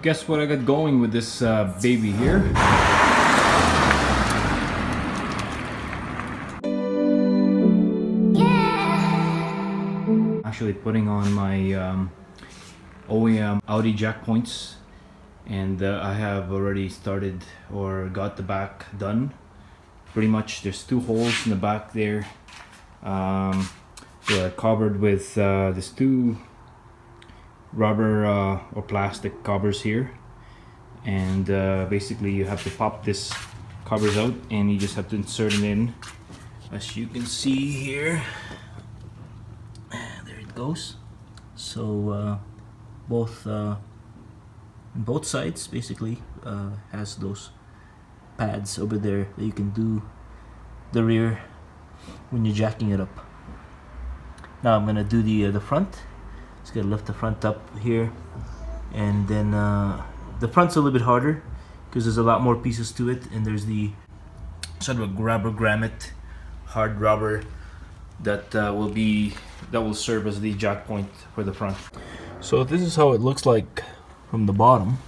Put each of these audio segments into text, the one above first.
guess what I got going with this baby here? Actually putting on my OEM Audi Jack Points, and I have already started or got the back done. Pretty much there's 2 holes in the back there. They are covered with these 2 rubber or plastic covers here, and basically you have to pop this covers out and you just have to insert it in, as you can see here. There it goes. So both sides basically has those pads over there that you can do the rear when you're jacking it up. Now I'm gonna do the front. Just gotta lift the front up here, and then the front's a little bit harder because there's a lot more pieces to it, and there's the sort of a rubber grommet, hard rubber that will serve as the jack point for the front. So this is how it looks like from the bottom.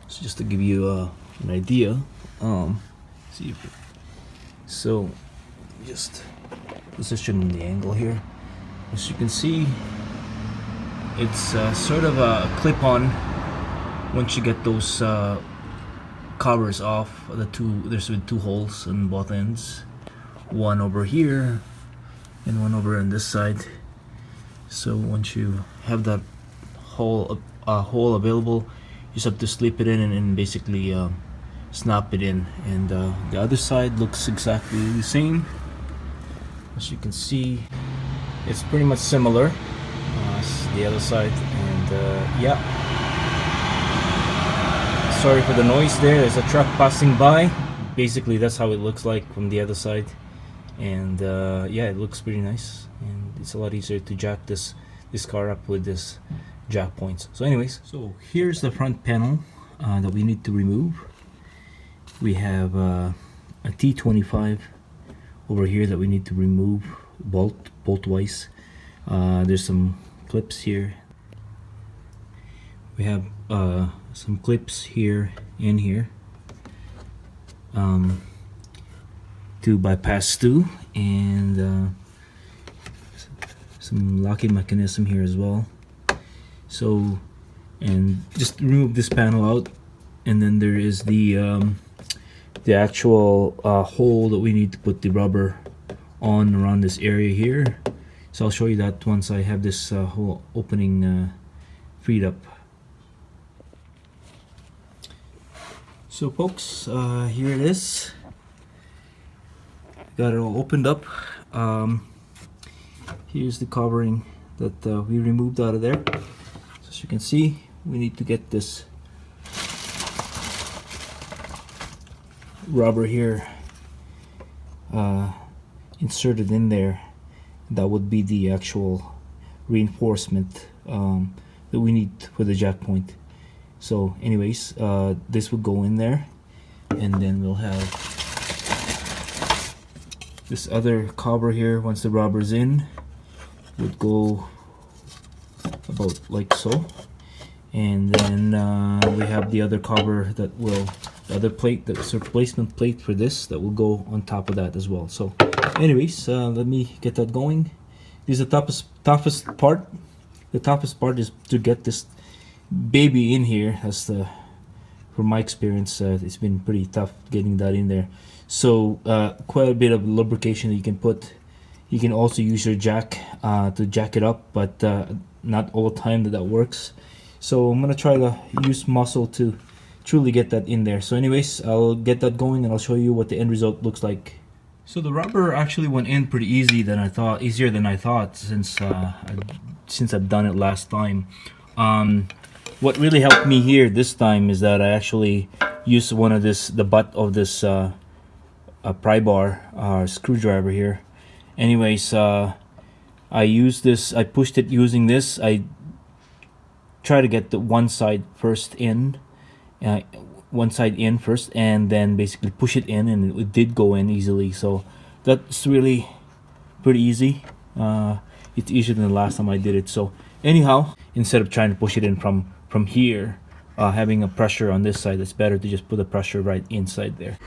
So just to give you an idea, see if so just position the angle here. As you can see, it's sort of a clip-on. Once you get those covers off, there's 2 holes on both ends, one over here and one over on this side. So once you have that hole available, you just have to slip it in and basically snap it in. And the other side looks exactly the same. As you can see, it's pretty much similar as the other side. And yeah, sorry for the noise there. There's a truck passing by. Basically that's how it looks like from the other side. And yeah, it looks pretty nice, and it's a lot easier to jack this car up with this jack points. So anyways, so here's the front panel that we need to remove. We have a T25 over here that we need to remove bolt wise. There's some clips here. We have some clips here and here to bypass through, and some locking mechanism here as well. So, and just remove this panel out, and then there is the actual hole that we need to put the rubber on around this area here. So I'll show you that once I have this whole opening freed up. So folks, here it is. Got it all opened up. Here's the covering that we removed out of there. So as you can see, we need to get this rubber here inserted in there. That would be the actual reinforcement that we need for the jack point. So anyways, this would go in there, and then we'll have this other cover here. Once the rubber's in, would go about like so, and then we have the other cover that will, the other plate, that's a replacement plate for this, that will go on top of that as well. So anyways, let me get that going. This is the toughest part. The toughest part is to get this baby in here. That's from my experience, it's been pretty tough getting that in there. So quite a bit of lubrication that you can put. You can also use your jack to jack it up, but not all the time that works. So I'm gonna try to use muscle to truly get that in there. So anyways, I'll get that going and I'll show you what the end result looks like. So the rubber actually went in pretty easier than I thought, since I've done it last time. What really helped me here this time is that I actually used the butt of this pry bar screwdriver here. Anyways, I used this, I pushed it using this. I try to get the one side in first, and then basically push it in, and it did go in easily. So that's really pretty easy. It's easier than the last time I did it. So anyhow, instead of trying to push it in from here, having a pressure on this side. It's better to just put the pressure right inside there.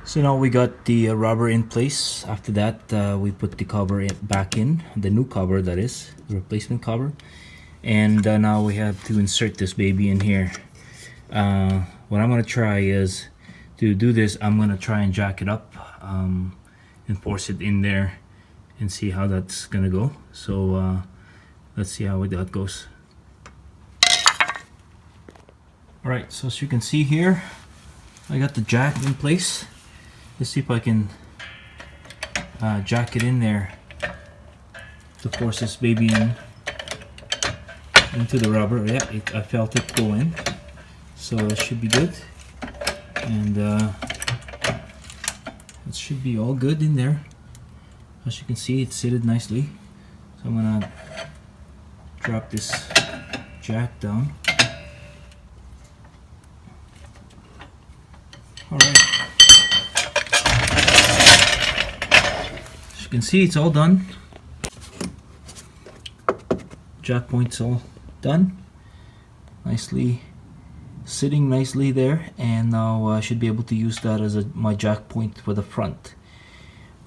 So now we got the rubber in place. After that, we put the cover back in, the new cover, that is, the replacement cover. And now we have to insert this baby in here. What I'm gonna try is to do this. I'm gonna try and jack it up and force it in there and see how that's gonna go. So let's see how that goes. Alright, so as you can see here, I got the jack in place. Let's see if I can jack it in there to force this baby into the rubber. Yeah, I felt it go in, so it should be good, and it should be all good in there. As you can see, it's seated nicely. So I'm gonna drop this jack down. Alright. As you can see, it's all done. Jack point's all done. Nicely sitting nicely there, and now I should be able to use that as my jack point for the front.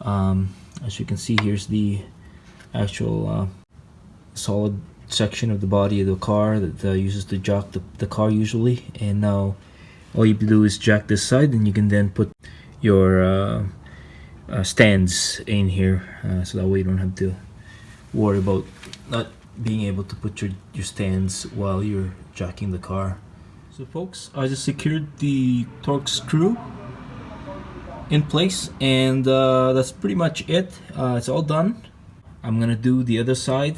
As you can see, here's the actual solid section of the body of the car that uses to jack the car usually, and now all you do is jack this side, and you can then put your stands in here, so that way you don't have to worry about not being able to put your stands while you're jacking the car. So folks, I just secured the torque screw in place, and that's pretty much it. It's all done. I'm gonna do the other side,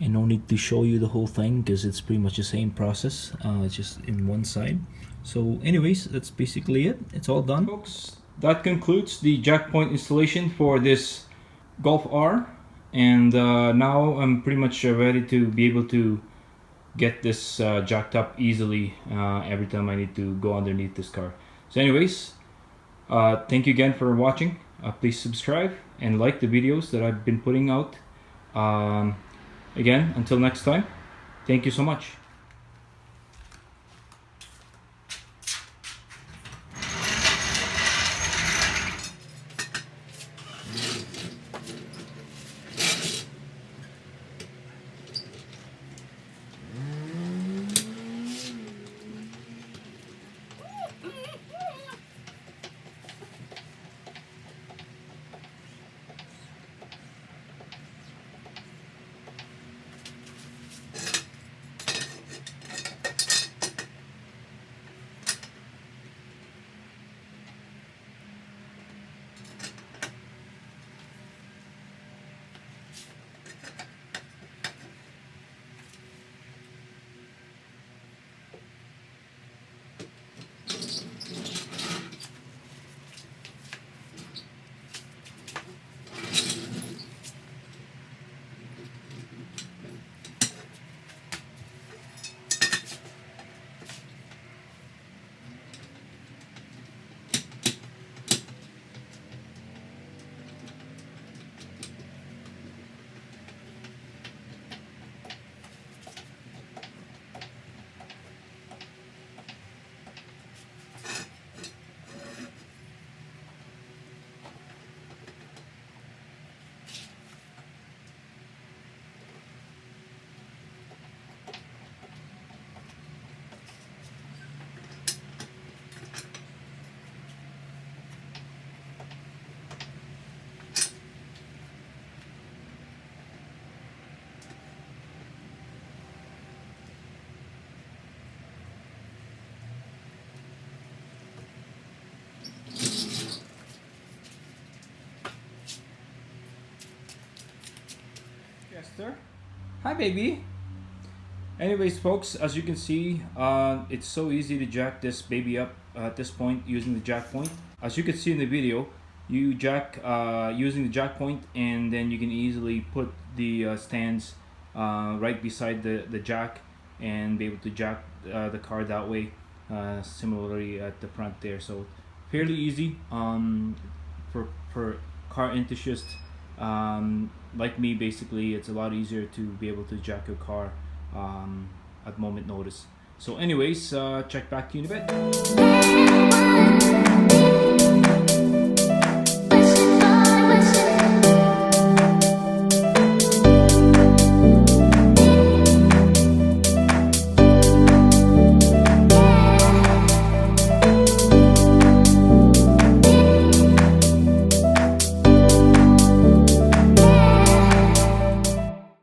and no need to show you the whole thing because it's pretty much the same process. It's just in one side. So anyways, that's basically it. It's all done, folks. That concludes the jack point installation for this Golf R, and now I'm pretty much ready to be able to get this jacked up easily every time I need to go underneath this car. So anyways, thank you again for watching. Please subscribe and like the videos that I've been putting out. Again, until next time, thank you so much. Sir. Hi baby. Anyways folks, as you can see, it's so easy to jack this baby up at this point using the jack point. As you can see in the video, you jack using the jack point, and then you can easily put the stands right beside the jack and be able to jack the car that way, similarly at the front there. So fairly easy for car enthusiasts like me. Basically, it's a lot easier to be able to jack your car at moment notice. So anyways, check back to you in a bit.